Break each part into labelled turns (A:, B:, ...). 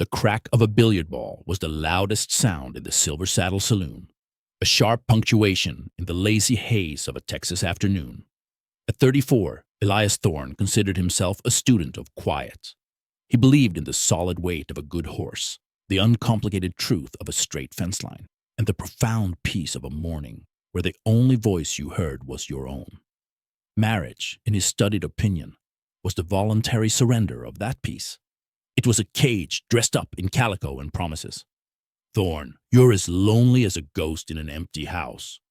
A: The crack of a billiard ball was the loudest sound in the Silver Saddle Saloon, a sharp punctuation in the lazy haze of a Texas afternoon. At 34, Elias Thorne considered himself a student of quiet. He believed in the solid weight of a good horse, the uncomplicated truth of a straight fence line, and the profound peace of a morning where the only voice you heard was your own. Marriage, in his studied opinion, was the voluntary surrender of that peace. It was a cage dressed up in calico and promises. "Thorne, you're as lonely as a ghost in an empty house,"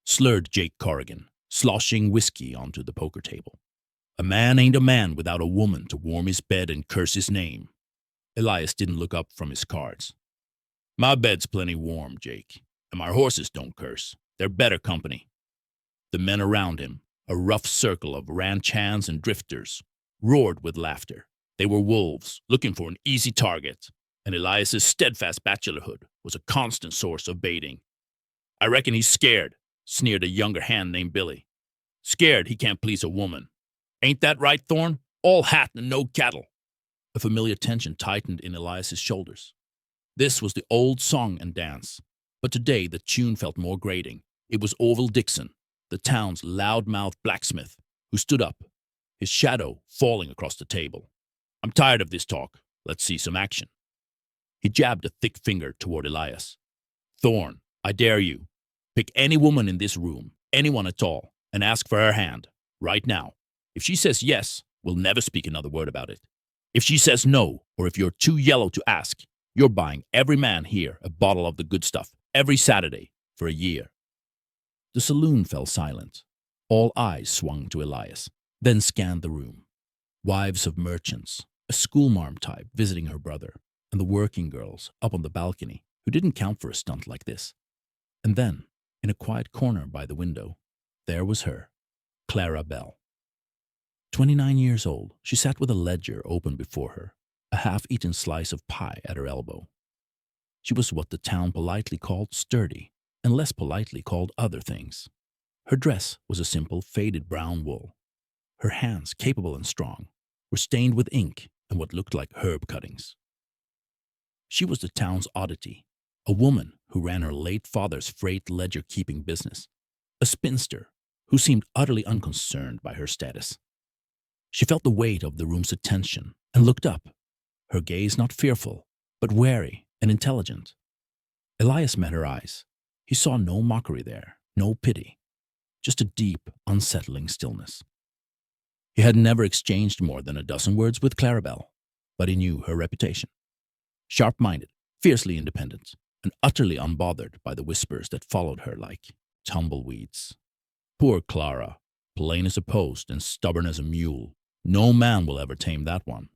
A: slurred Jake Corrigan, sloshing whiskey onto the poker table. "A man ain't a man without a woman to warm his bed and curse his name." Elias didn't look up from his cards. "My bed's plenty warm, Jake, and my horses don't curse. They're better company." The men around him, a rough circle of ranch hands and drifters, roared with laughter. They were wolves, looking for an easy target, and Elias's steadfast bachelorhood was a constant source of baiting. "I reckon he's scared," sneered a younger hand named Billy. "Scared he can't please a woman. Ain't that right, Thorne? All hat and no cattle." A familiar tension tightened in Elias's shoulders. This was the old song and dance, but today the tune felt more grating. It was Orville Dixon, the town's loud-mouthed blacksmith, who stood up, his shadow falling across the table. "I'm tired of this talk. Let's see some action." He jabbed a thick finger toward Elias. "Thorne, I dare you. Pick any woman in this room, anyone at all, and ask for her hand, right now. If she says yes, we'll never speak another word about it. If she says no, or if you're too yellow to ask, you're buying every man here a bottle of the good stuff every Saturday for a year." The saloon fell silent. All eyes swung to Elias, then scanned the room. Wives of merchants, a schoolmarm type visiting her brother, and the working girls up on the balcony who didn't count for a stunt like this. And then, in a quiet corner by the window, there was her, Clara Bell. 29 years old, she sat with a ledger open before her, a half-eaten slice of pie at her elbow. She was what the town politely called sturdy, and less politely called other things. Her dress was a simple faded brown wool. Her hands, capable and strong, were stained with ink and what looked like herb cuttings. She was the town's oddity, a woman who ran her late father's freight ledger-keeping business, a spinster who seemed utterly unconcerned by her status. She felt the weight of the room's attention and looked up, her gaze not fearful, but wary and intelligent. Elias met her eyes. He saw no mockery there, no pity, just a deep, unsettling stillness. He had never exchanged more than a dozen words with Clara Bell, but he knew her reputation. Sharp-minded, fiercely independent, and utterly unbothered by the whispers that followed her like tumbleweeds. Poor Clara, plain as a post and stubborn as a mule. No man will ever tame that one.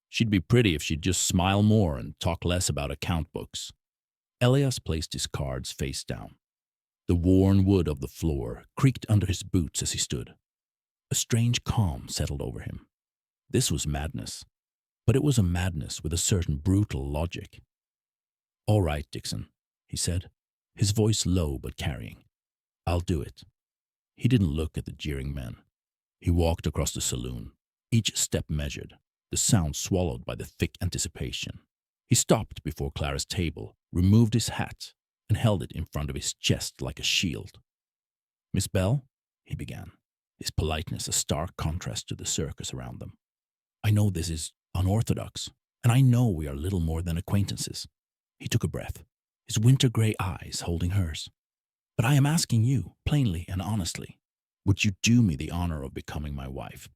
A: She'd be pretty if she'd just smile more and talk less about account books. Elias placed his cards face down. The worn wood of the floor creaked under his boots as he stood. A strange calm settled over him. This was madness, but it was a madness with a certain brutal logic. "All right, Dixon," he said, his voice low but carrying. "I'll do it." He didn't look at the jeering men. He walked across the saloon, each step measured, the sound swallowed by the thick anticipation. He stopped before Clara's table, removed his hat, and held it in front of his chest like a shield. "Miss Bell," he began, his politeness a stark contrast to the circus around them. "I know this is unorthodox, and I know we are little more than acquaintances." He took a breath, his winter-gray eyes holding hers. "But I am asking you, plainly and honestly, would you do me the honor of becoming my wife?"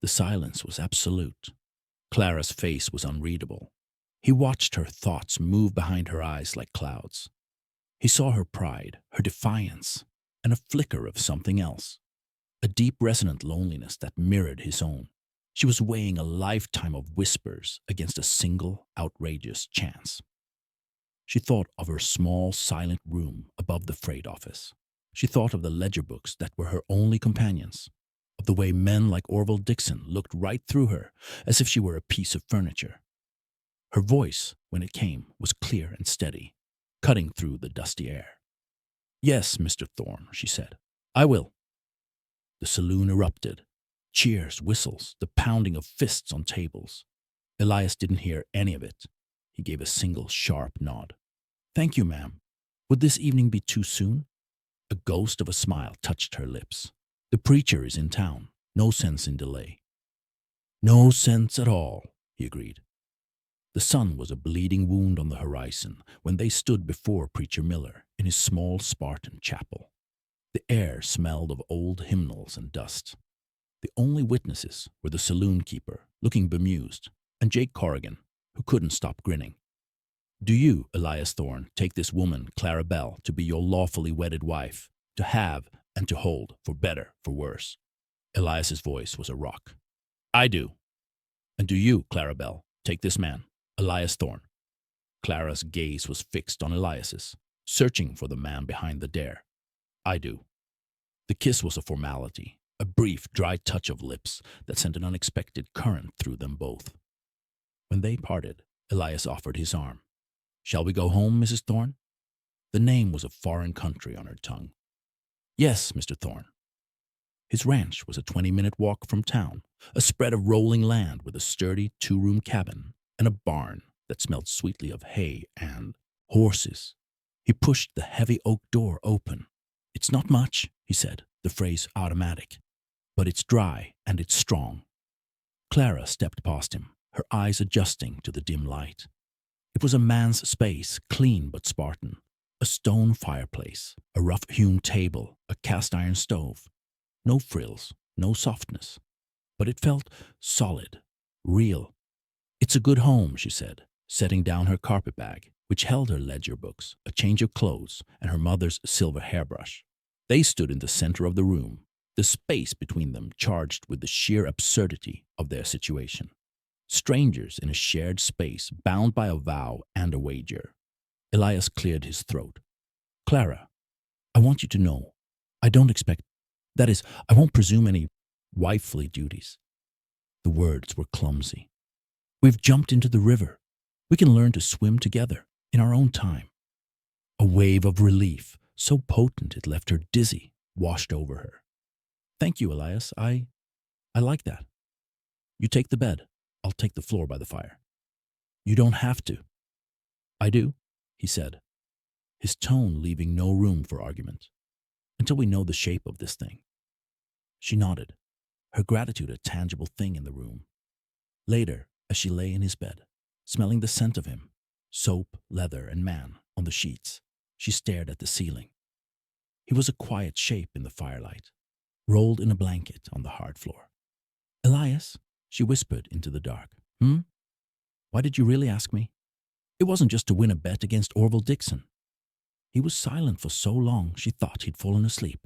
A: The silence was absolute. Clara's face was unreadable. He watched her thoughts move behind her eyes like clouds. He saw her pride, her defiance, and a flicker of something else, a deep resonant loneliness that mirrored his own. She was weighing a lifetime of whispers against a single outrageous chance. She thought of her small, silent room above the freight office. She thought of the ledger books that were her only companions, of the way men like Orville Dixon looked right through her as if she were a piece of furniture. Her voice, when it came, was clear and steady, cutting through the dusty air. "Yes, Mr. Thorne," she said, "I will." The saloon erupted. Cheers, whistles, the pounding of fists on tables. Elias didn't hear any of it. He gave a single sharp nod. "Thank you, ma'am. Would this evening be too soon?" A ghost of a smile touched her lips. "The preacher is in town. No sense in delay." "No sense at all," he agreed. The sun was a bleeding wound on the horizon when they stood before Preacher Miller in his small Spartan chapel. The air smelled of old hymnals and dust. The only witnesses were the saloon keeper, looking bemused, and Jake Corrigan, who couldn't stop grinning. "Do you, Elias Thorne, take this woman, Clara Bell, to be your lawfully wedded wife, to have and to hold, for better, for worse?" Elias's voice was a rock. "I do." "And do you, Clara Bell, take this man, Elias Thorne?" Clara's gaze was fixed on Elias's, searching for the man behind the dare. "I do." The kiss was a formality, a brief, dry touch of lips that sent an unexpected current through them both. When they parted, Elias offered his arm. "Shall we go home, Mrs. Thorne?" The name was a foreign country on her tongue. "Yes, Mr. Thorne." His ranch was a 20-minute walk from town, a spread of rolling land with a sturdy 2-room cabin and a barn that smelled sweetly of hay and horses. He pushed the heavy oak door open. "It's not much," he said, the phrase automatic, "but it's dry and it's strong." Clara stepped past him, her eyes adjusting to the dim light. It was a man's space, clean but Spartan. A stone fireplace, a rough-hewn table, a cast-iron stove. No frills, no softness. But it felt solid, real. "It's a good home," she said, setting down her carpetbag, which held her ledger books, a change of clothes, and her mother's silver hairbrush. They stood in the center of the room, the space between them charged with the sheer absurdity of their situation. Strangers in a shared space, bound by a vow and a wager. Elias cleared his throat. "Clara, I want you to know, I don't expect, that is, I won't presume any wifely duties." The words were clumsy. "We've jumped into the river. We can learn to swim together in our own time." A wave of relief, so potent it left her dizzy, washed over her. "Thank you, Elias. I like that. You take the bed. I'll take the floor by the fire." "You don't have to." "I do," he said, his tone leaving no room for argument. "Until we know the shape of this thing." She nodded, her gratitude a tangible thing in the room. Later, as she lay in his bed, smelling the scent of him, soap, leather, and man, on the sheets, she stared at the ceiling. He was a quiet shape in the firelight, rolled in a blanket on the hard floor. "Elias," she whispered into the dark. Why did you really ask me?" "It wasn't just to win a bet against Orville Dixon." He was silent for so long she thought he'd fallen asleep.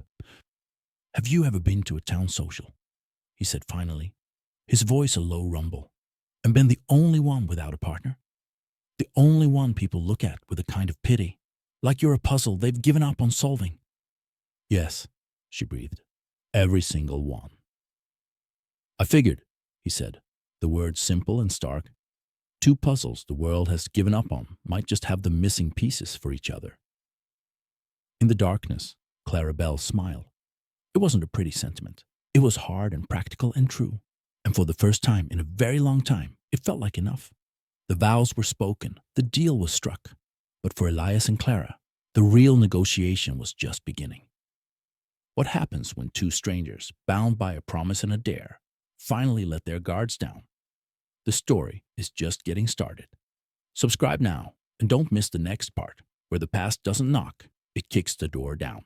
A: "Have you ever been to a town social?" he said finally, his voice a low rumble. "And been the only one without a partner? The only one people look at with a kind of pity, like you're a puzzle they've given up on solving?" "Yes," she breathed. "Every single one." "I figured," he said, the words simple and stark. "Two puzzles the world has given up on might just have the missing pieces for each other." In the darkness, Clara Bell smiled. It wasn't a pretty sentiment. It was hard and practical and true. And for the first time in a very long time, it felt like enough. The vows were spoken, the deal was struck. But for Elias and Clara, the real negotiation was just beginning. What happens when two strangers, bound by a promise and a dare, finally let their guards down? The story is just getting started. Subscribe now and don't miss the next part, where the past doesn't knock, it kicks the door down.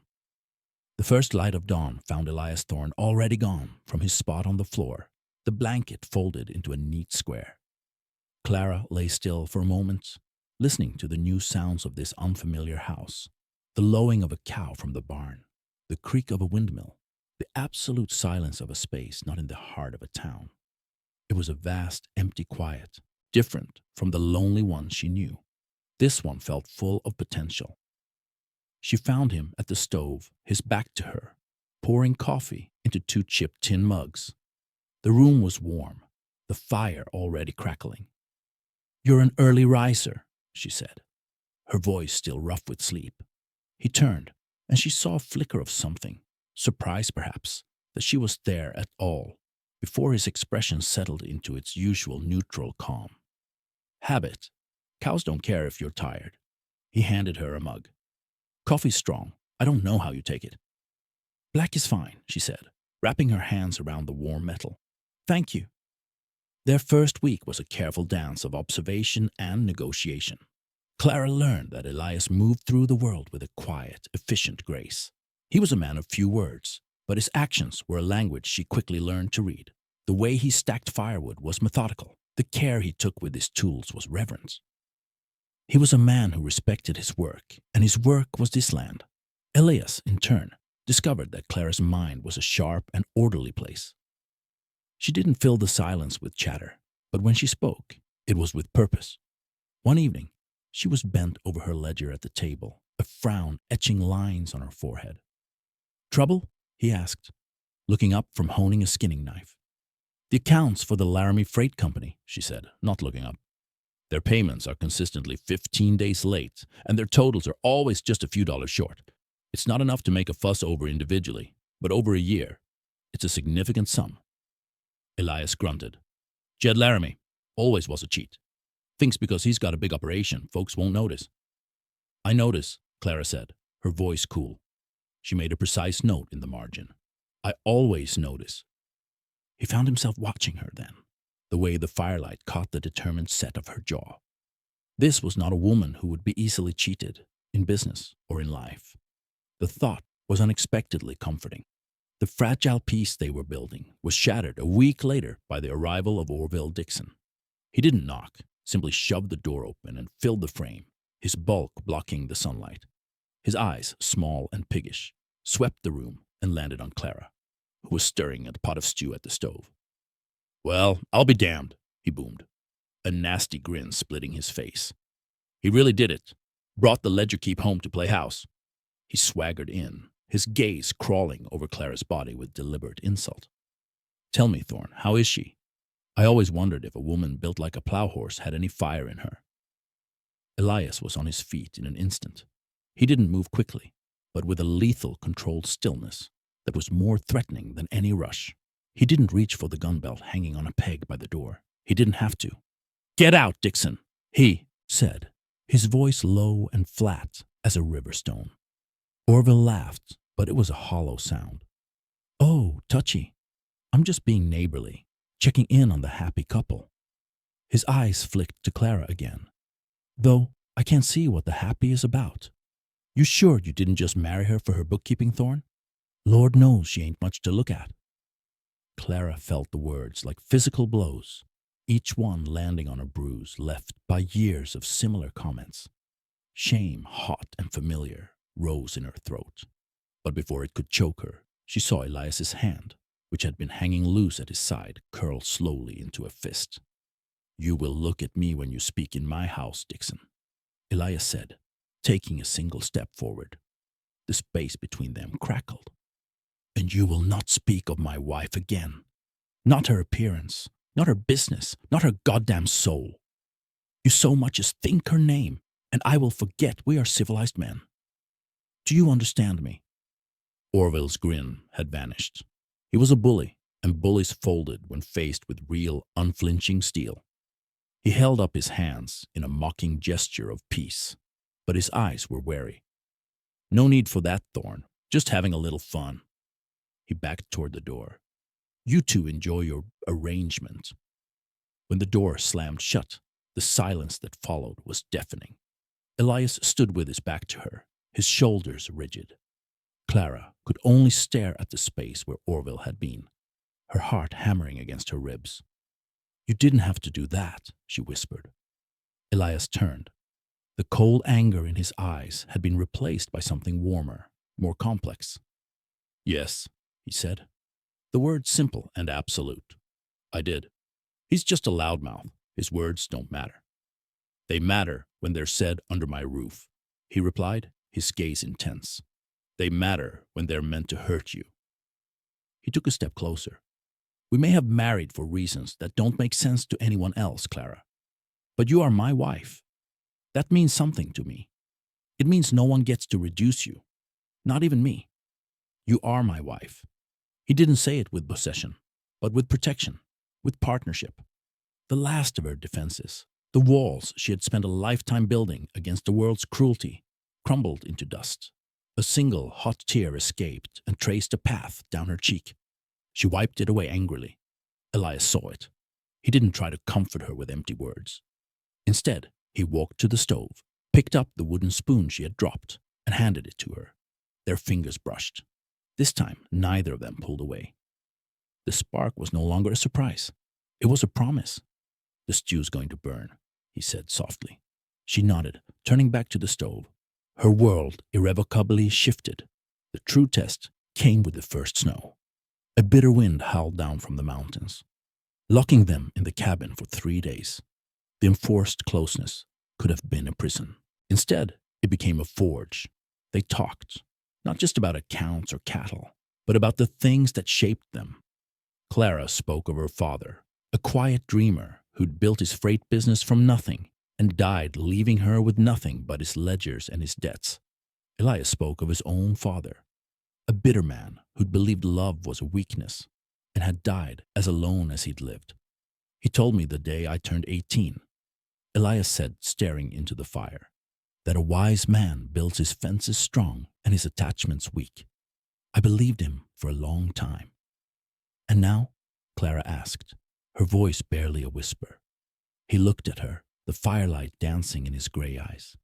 A: The first light of dawn found Elias Thorne already gone from his spot on the floor, the blanket folded into a neat square. Clara lay still for a moment, listening to the new sounds of this unfamiliar house, the lowing of a cow from the barn, the creak of a windmill, the absolute silence of a space not in the heart of a town. It was a vast, empty quiet, different from the lonely one she knew. This one felt full of potential. She found him at the stove, his back to her, pouring coffee into 2 chipped tin mugs. The room was warm, the fire already crackling. "You're an early riser," she said, her voice still rough with sleep. He turned, and she saw a flicker of something, surprise perhaps, that she was there at all, before his expression settled into its usual neutral calm. Habit, Cows don't care if you're tired. He handed her a mug. Coffee's strong. I don't know how you take it. Black is fine, she said, wrapping her hands around the warm metal. Thank you. Their first week was a careful dance of observation and negotiation. Clara learned that Elias moved through the world with a quiet, efficient grace. He was a man of few words, but his actions were a language she quickly learned to read. The way he stacked firewood was methodical. The care he took with his tools was reverence. He was a man who respected his work, and his work was this land. Elias, in turn, discovered that Clara's mind was a sharp and orderly place. She didn't fill the silence with chatter, but when she spoke, it was with purpose. One evening, she was bent over her ledger at the table, a frown etching lines on her forehead. Trouble? He asked, looking up from honing a skinning knife. The accounts for the Laramie Freight Company, she said, not looking up. Their payments are consistently 15 days late, and their totals are always just a few dollars short. It's not enough to make a fuss over individually, but over a year, it's a significant sum. Elias grunted. Jed Laramie always was a cheat. Thinks because he's got a big operation, folks won't notice. I notice, Clara said, her voice cool. She made a precise note in the margin. I always notice. He found himself watching her then, the way the firelight caught the determined set of her jaw. This was not a woman who would be easily cheated, in business or in life. The thought was unexpectedly comforting. The fragile peace they were building was shattered a week later by the arrival of Orville Dixon. He didn't knock, simply shoved the door open and filled the frame, his bulk blocking the sunlight. His eyes, small and piggish, swept the room and landed on Clara, who was stirring a pot of stew at the stove. Well, I'll be damned, he boomed, a nasty grin splitting his face. He really did it. Brought the ledger keep home to play house. He swaggered in, his gaze crawling over Clara's body with deliberate insult. Tell me, Thorne, how is she? I always wondered if a woman built like a plow horse had any fire in her. Elias was on his feet in an instant. He didn't move quickly, but with a lethal, controlled stillness that was more threatening than any rush. He didn't reach for the gun belt hanging on a peg by the door. He didn't have to. Get out, Dixon, he said, his voice low and flat as a river stone. Orville laughed, but it was a hollow sound. Oh, touchy. I'm just being neighborly, checking in on the happy couple. His eyes flicked to Clara again. Though I can't see what the happy is about. You sure you didn't just marry her for her bookkeeping, Thorne? Lord knows she ain't much to look at. Clara felt the words like physical blows, each one landing on a bruise left by years of similar comments. Shame, hot and familiar, rose in her throat. But before it could choke her, she saw Elias's hand, which had been hanging loose at his side, curl slowly into a fist. You will look at me when you speak in my house, Dixon, Elias said, taking a single step forward. The space between them crackled. And you will not speak of my wife again. Not her appearance, not her business, not her goddamn soul. You so much as think her name, and I will forget we are civilized men. Do you understand me? Orville's grin had vanished. He was a bully, and bullies folded when faced with real, unflinching steel. He held up his hands in a mocking gesture of peace, but his eyes were wary. No need for that, Thorne. Just having a little fun. He backed toward the door. You two enjoy your arrangement. When the door slammed shut, the silence that followed was deafening. Elias stood with his back to her, his shoulders rigid. Clara could only stare at the space where Orville had been, her heart hammering against her ribs. You didn't have to do that, she whispered. Elias turned. The cold anger in his eyes had been replaced by something warmer, more complex. Yes, he said. The word simple and absolute. I did. He's just a loudmouth. His words don't matter. They matter when they're said under my roof, he replied, his gaze intense. They matter when they're meant to hurt you. He took a step closer. We may have married for reasons that don't make sense to anyone else, Clara. But you are my wife. That means something to me. It means no one gets to reduce you. Not even me. You are my wife. He didn't say it with possession, but with protection, with partnership. The last of her defenses, The walls she had spent a lifetime building against the world's cruelty crumbled into dust. A single hot tear escaped and traced a path down her cheek. She wiped it away angrily. Elias saw it. He didn't try to comfort her with empty words. Instead, he walked to the stove, picked up the wooden spoon she had dropped, and handed it to her. Their fingers brushed. This time, neither of them pulled away. The spark was no longer a surprise. It was a promise. "The stew's going to burn," he said softly. She nodded, turning back to the stove. Her world irrevocably shifted. The true test came with the first snow. A bitter wind howled down from the mountains, locking them in the cabin for 3 days. The enforced closeness could have been a prison. Instead, it became a forge. They talked, not just about accounts or cattle, but about the things that shaped them. Clara spoke of her father, a quiet dreamer who'd built his freight business from nothing and died leaving her with nothing but his ledgers and his debts. Elias spoke of his own father, a bitter man who'd believed love was a weakness and had died as alone as he'd lived. "He told me the day I turned 18, Elias said, staring into the fire, "that a wise man builds his fences strong and his attachments weak. I believed him for a long time." "And now?" Clara asked, her voice barely a whisper. He looked at her, the firelight dancing in his gray eyes.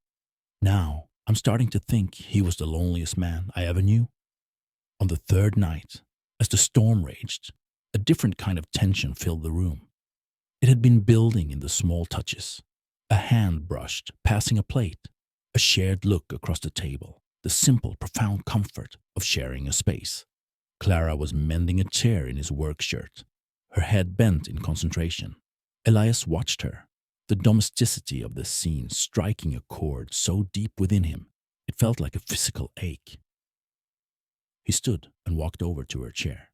A: "Now, I'm starting to think he was the loneliest man I ever knew." On the third night, as the storm raged, a different kind of tension filled the room. It had been building in the small touches. A hand brushed, passing a plate, a shared look across the table, the simple, profound comfort of sharing a space. Clara was mending a chair in his work shirt, her head bent in concentration. Elias watched her, the domesticity of the scene striking a chord so deep within him, it felt like a physical ache. He stood and walked over to her chair.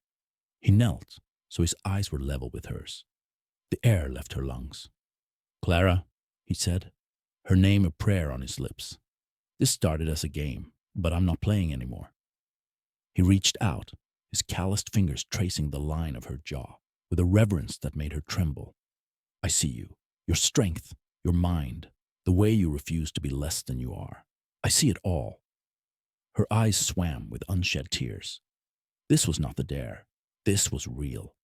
A: He knelt, so his eyes were level with hers. The air left her lungs. "Clara," he said, her name a prayer on his lips. "This started as a game, but I'm not playing anymore." He reached out, his calloused fingers tracing the line of her jaw, with a reverence that made her tremble. "I see you, your strength, your mind, the way you refuse to be less than you are. I see it all." Her eyes swam with unshed tears. This was not the dare. This was real.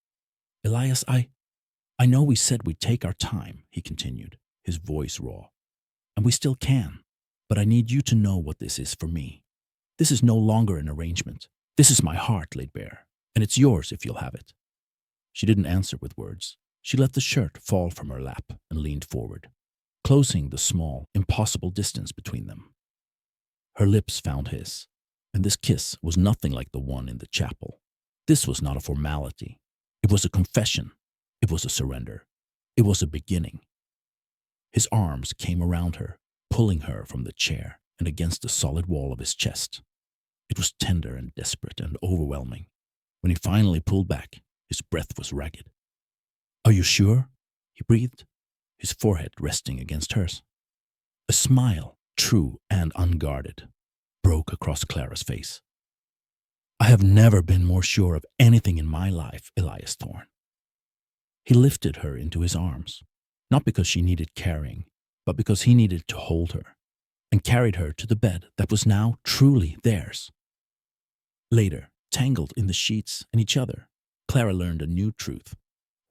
A: "Elias, I know we said we'd take our time," he continued, his voice raw. "And we still can. But I need you to know what this is for me. This is no longer an arrangement. This is my heart laid bare, and it's yours if you'll have it." She didn't answer with words. She let the shirt fall from her lap and leaned forward, closing the small, impossible distance between them. Her lips found his, and this kiss was nothing like the one in the chapel. This was not a formality. It was a confession. It was a surrender. It was a beginning. His arms came around her, pulling her from the chair and against the solid wall of his chest. It was tender and desperate and overwhelming. When he finally pulled back, his breath was ragged. "Are you sure?" he breathed, his forehead resting against hers. A smile, true and unguarded, broke across Clara's face. "I have never been more sure of anything in my life, Elias Thorne." He lifted her into his arms, not because she needed carrying, but because he needed to hold her, and carried her to the bed that was now truly theirs. Later, tangled in the sheets and each other, Clara learned a new truth.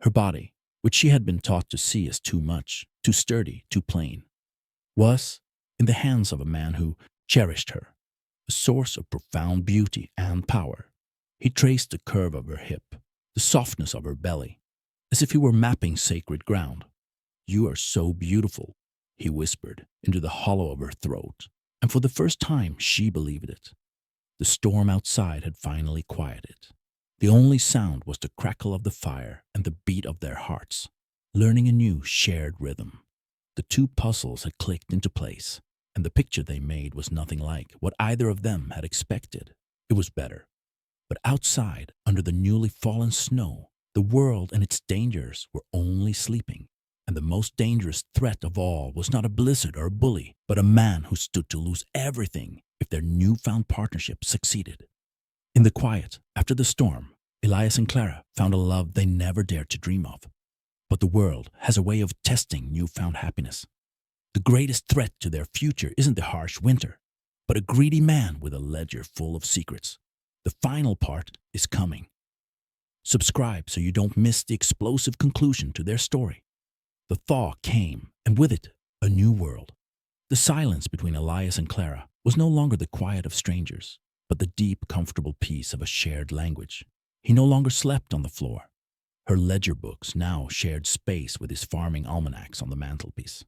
A: Her body, which she had been taught to see as too much, too sturdy, too plain, was in the hands of a man who cherished her, a source of profound beauty and power. He traced the curve of her hip, the softness of her belly, as if he were mapping sacred ground. "You are so beautiful," he whispered into the hollow of her throat, and for the first time she believed it. The storm outside had finally quieted. The only sound was the crackle of the fire and the beat of their hearts, learning a new shared rhythm. The two puzzles had clicked into place, and the picture they made was nothing like what either of them had expected. It was better. But outside, under the newly fallen snow, the world and its dangers were only sleeping, and the most dangerous threat of all was not a blizzard or a bully, but a man who stood to lose everything if their newfound partnership succeeded. In the quiet, after the storm, Elias and Clara found a love they never dared to dream of. But the world has a way of testing newfound happiness. The greatest threat to their future isn't the harsh winter, but a greedy man with a ledger full of secrets. The final part is coming. Subscribe so you don't miss the explosive conclusion to their story. The thaw came, and with it, a new world. The silence between Elias and Clara was no longer the quiet of strangers, but the deep, comfortable peace of a shared language. He no longer slept on the floor. Her ledger books now shared space with his farming almanacs on the mantelpiece.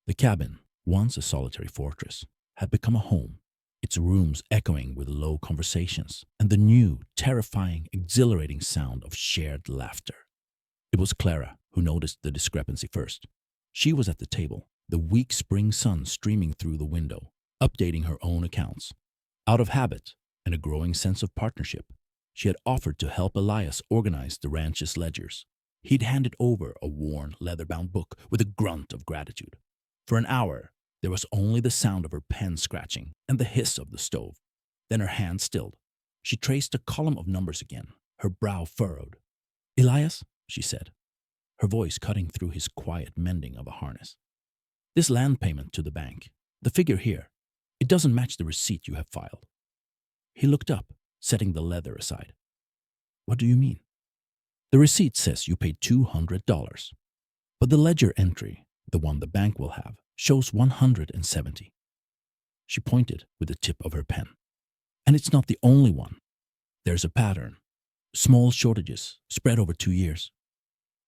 A: The cabin, once a solitary fortress, had become a home, its rooms echoing with low conversations and the new, terrifying, exhilarating sound of shared laughter. It was Clara who noticed the discrepancy first. She was at the table, the weak spring sun streaming through the window, updating her own accounts. Out of habit and a growing sense of partnership, she had offered to help Elias organize the ranch's ledgers. He'd handed over a worn, leather-bound book with a grunt of gratitude. For an hour, there was only the sound of her pen scratching and the hiss of the stove. Then her hand stilled. She traced a column of numbers again, her brow furrowed. "Elias," she said, her voice cutting through his quiet mending of a harness. "This land payment to the bank, the figure here, it doesn't match the receipt you have filed." He looked up, setting the leather aside. "What do you mean?" "The receipt says you paid $200, but the ledger entry, the one the bank will have, shows 170. She pointed with the tip of her pen. "And it's not the only one. There's a pattern. Small shortages spread over 2 years."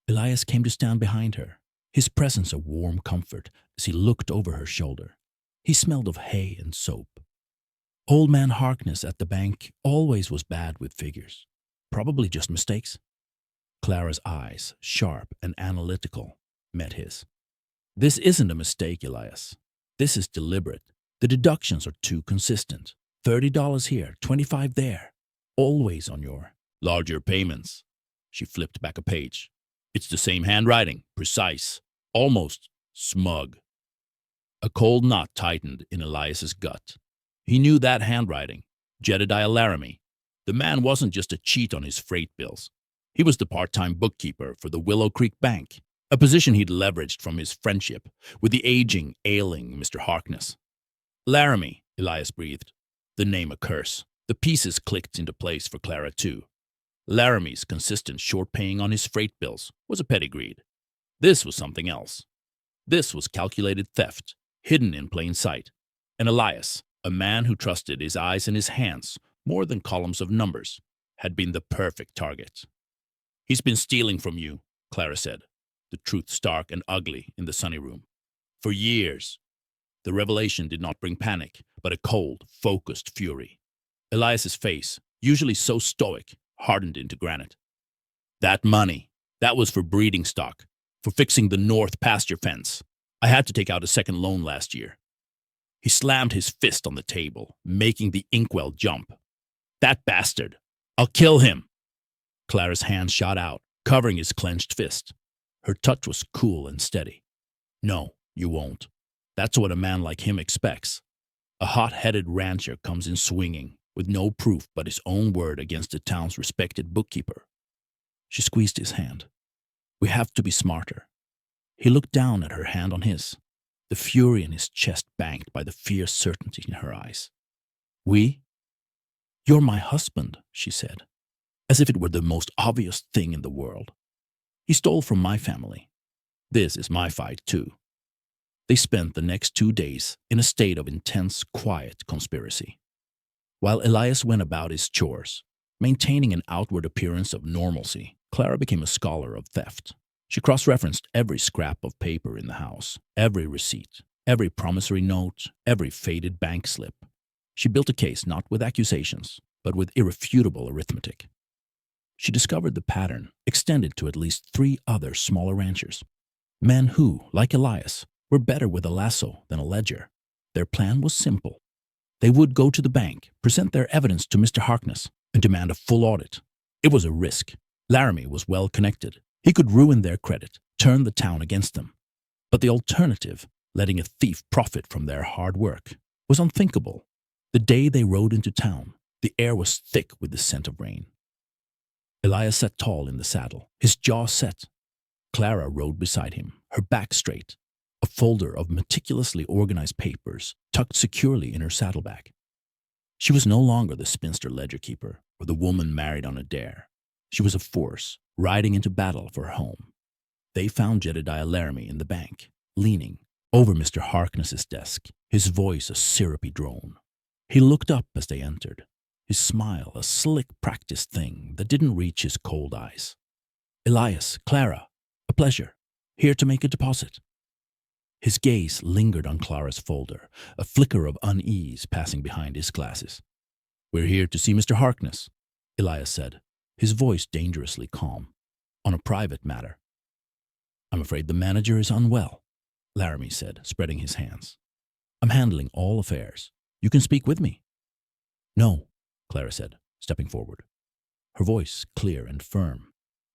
A: Elias came to stand behind her, his presence a warm comfort as he looked over her shoulder. He smelled of hay and soap. Old man Harkness at the bank always was bad with figures. Probably just mistakes. Clara's eyes, sharp and analytical, met his. "This isn't a mistake, Elias. This is deliberate. The deductions are too consistent. $30 here, $25 there. Always on your larger payments." She flipped back a page. "It's the same handwriting, precise, almost smug." A cold knot tightened in Elias's gut. He knew that handwriting. Jedediah Laramie. The man wasn't just a cheat on his freight bills. He was the part-time bookkeeper for the Willow Creek Bank, a position he'd leveraged from his friendship with the aging, ailing Mr. Harkness. "Laramie," Elias breathed. The name a curse. The pieces clicked into place for Clara, too. Laramie's consistent short-paying on his freight bills was a petty greed. This was something else. This was calculated theft, hidden in plain sight. And Elias, a man who trusted his eyes and his hands more than columns of numbers, had been the perfect target. "He's been stealing from you," Clara said, the truth stark and ugly in the sunny room. "For years." The revelation did not bring panic, but a cold, focused fury. Elias's face, usually so stoic, hardened into granite. "That money, that was for breeding stock, for fixing the north pasture fence. I had to take out a second loan last year." He slammed his fist on the table, making the inkwell jump. "That bastard! I'll kill him!" Clara's hand shot out, covering his clenched fist. Her touch was cool and steady. "No, you won't. That's what a man like him expects. A hot-headed rancher comes in swinging, with no proof but his own word against the town's respected bookkeeper." She squeezed his hand. "We have to be smarter." He looked down at her hand on his, the fury in his chest banked by the fierce certainty in her eyes. "We? You're my husband," she said, as if it were the most obvious thing in the world. "He stole from my family. This is my fight, too." They spent the next 2 days in a state of intense, quiet conspiracy. While Elias went about his chores, maintaining an outward appearance of normalcy, Clara became a scholar of theft. She cross-referenced every scrap of paper in the house, every receipt, every promissory note, every faded bank slip. She built a case not with accusations, but with irrefutable arithmetic. She discovered the pattern extended to at least 3 other smaller ranchers. Men who, like Elias, were better with a lasso than a ledger. Their plan was simple. They would go to the bank, present their evidence to Mr. Harkness, and demand a full audit. It was a risk. Laramie was well connected. He could ruin their credit, turn the town against them. But the alternative, letting a thief profit from their hard work, was unthinkable. The day they rode into town, the air was thick with the scent of rain. Elias sat tall in the saddle, his jaw set. Clara rode beside him, her back straight, a folder of meticulously organized papers tucked securely in her saddlebag. She was no longer the spinster ledger keeper or the woman married on a dare. She was a force, riding into battle for her home. They found Jedediah Laramie in the bank, leaning over Mr. Harkness's desk, his voice a syrupy drone. He looked up as they entered, his smile a slick, practiced thing that didn't reach his cold eyes. "Elias, Clara, a pleasure. Here to make a deposit." His gaze lingered on Clara's folder, a flicker of unease passing behind his glasses. "We're here to see Mr. Harkness," Elias said, his voice dangerously calm, "on a private matter." "I'm afraid the manager is unwell," Laramie said, spreading his hands. "I'm handling all affairs. You can speak with me." "No," Clara said, stepping forward. Her voice, clear and firm,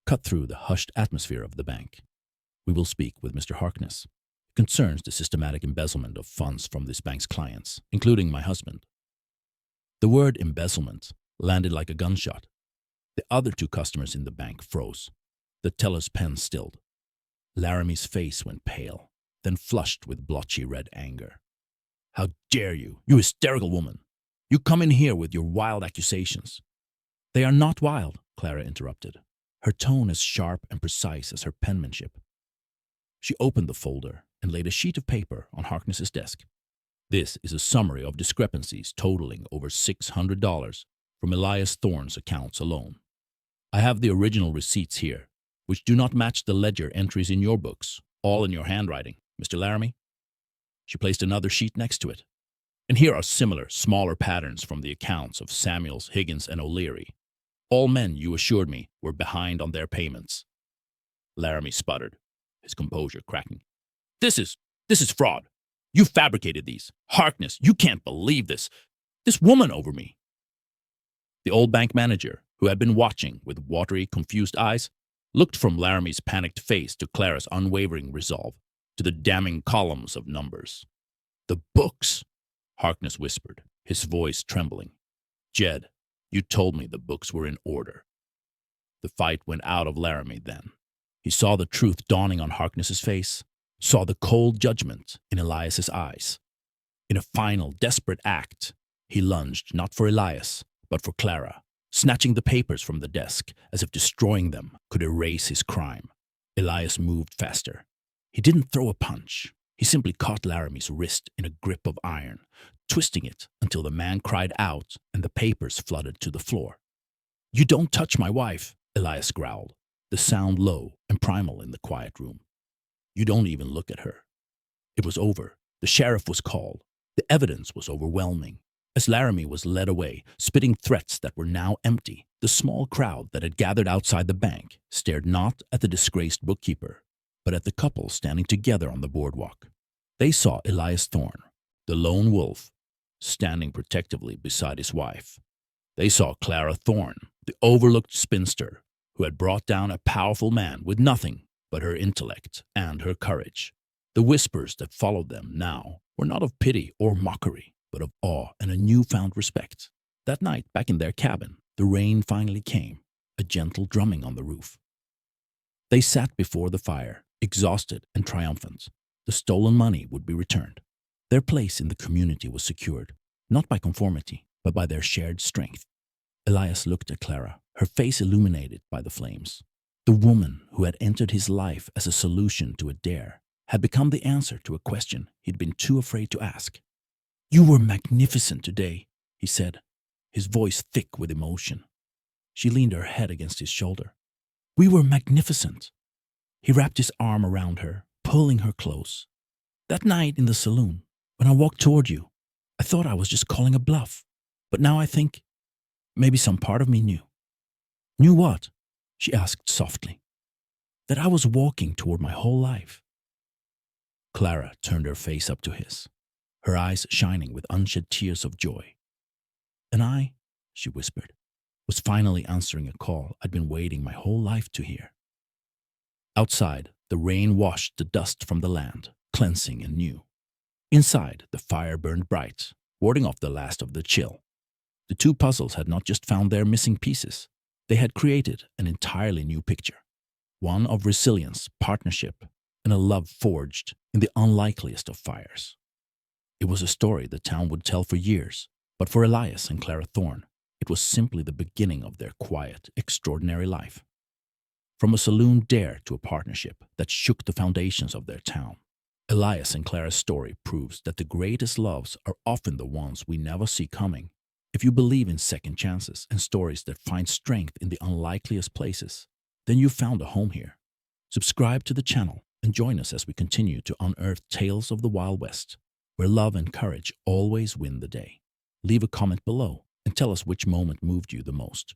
A: cut through the hushed atmosphere of the bank. "We will speak with Mr. Harkness. It concerns the systematic embezzlement of funds from this bank's clients, including my husband." The word embezzlement landed like a gunshot. The other two customers in the bank froze. The teller's pen stilled. Laramie's face went pale, then flushed with blotchy red anger. "How dare you, you hysterical woman! You come in here with your wild accusations." "They are not wild," Clara interrupted, her tone as sharp and precise as her penmanship. She opened the folder and laid a sheet of paper on Harkness's desk. "This is a summary of discrepancies totaling over $600 from Elias Thorne's accounts alone. I have the original receipts here, which do not match the ledger entries in your books, all in your handwriting, Mr. Laramie." She placed another sheet next to it. "And here are similar, smaller patterns from the accounts of Samuels, Higgins, and O'Leary. All men, you assured me, were behind on their payments." Laramie sputtered, his composure cracking. This is fraud. You fabricated these. Harkness, you can't believe this. This woman over me." The old bank manager, who had been watching with watery, confused eyes, looked from Laramie's panicked face to Clara's unwavering resolve, to the damning columns of numbers. "The books," Harkness whispered, his voice trembling. "Jed, you told me the books were in order." The fight went out of Laramie then. He saw the truth dawning on Harkness's face, saw the cold judgment in Elias's eyes. In a final, desperate act, he lunged not for Elias, but for Clara, snatching the papers from the desk as if destroying them could erase his crime. Elias moved faster. He didn't throw a punch. He simply caught Laramie's wrist in a grip of iron, twisting it until the man cried out and the papers flooded to the floor. "You don't touch my wife," Elias growled, the sound low and primal in the quiet room. "You don't even look at her." It was over. The sheriff was called. The evidence was overwhelming. As Laramie was led away, spitting threats that were now empty, the small crowd that had gathered outside the bank stared not at the disgraced bookkeeper, but at the couple standing together on the boardwalk. They saw Elias Thorne, the lone wolf, standing protectively beside his wife. They saw Clara Thorne, the overlooked spinster, who had brought down a powerful man with nothing but her intellect and her courage. The whispers that followed them now were not of pity or mockery, but of awe and a newfound respect. That night, back in their cabin, the rain finally came, a gentle drumming on the roof. They sat before the fire, exhausted and triumphant. The stolen money would be returned. Their place in the community was secured, not by conformity, but by their shared strength. Elias looked at Clara, her face illuminated by the flames. The woman who had entered his life as a solution to a dare had become the answer to a question he'd been too afraid to ask. "You were magnificent today," he said, his voice thick with emotion. She leaned her head against his shoulder. "We were magnificent." He wrapped his arm around her, pulling her close. "That night in the saloon, when I walked toward you, I thought I was just calling a bluff. But now I think maybe some part of me knew." "Knew what?" she asked softly. "That I was walking toward my whole life." Clara turned her face up to his, her eyes shining with unshed tears of joy. "And I," she whispered, "was finally answering a call I'd been waiting my whole life to hear." Outside, the rain washed the dust from the land, cleansing and new. Inside, the fire burned bright, warding off the last of the chill. The two puzzles had not just found their missing pieces. They had created an entirely new picture. one of resilience, partnership, and a love forged in the unlikeliest of fires. It was a story the town would tell for years, but for Elias and Clara Thorne, it was simply the beginning of their quiet, extraordinary life. From a saloon dare to a partnership that shook the foundations of their town, Elias and Clara's story proves that the greatest loves are often the ones we never see coming. If you believe in second chances and stories that find strength in the unlikeliest places, then you've found a home here. Subscribe to the channel and join us as we continue to unearth tales of the Wild West, where love and courage always win the day. Leave a comment below and tell us which moment moved you the most.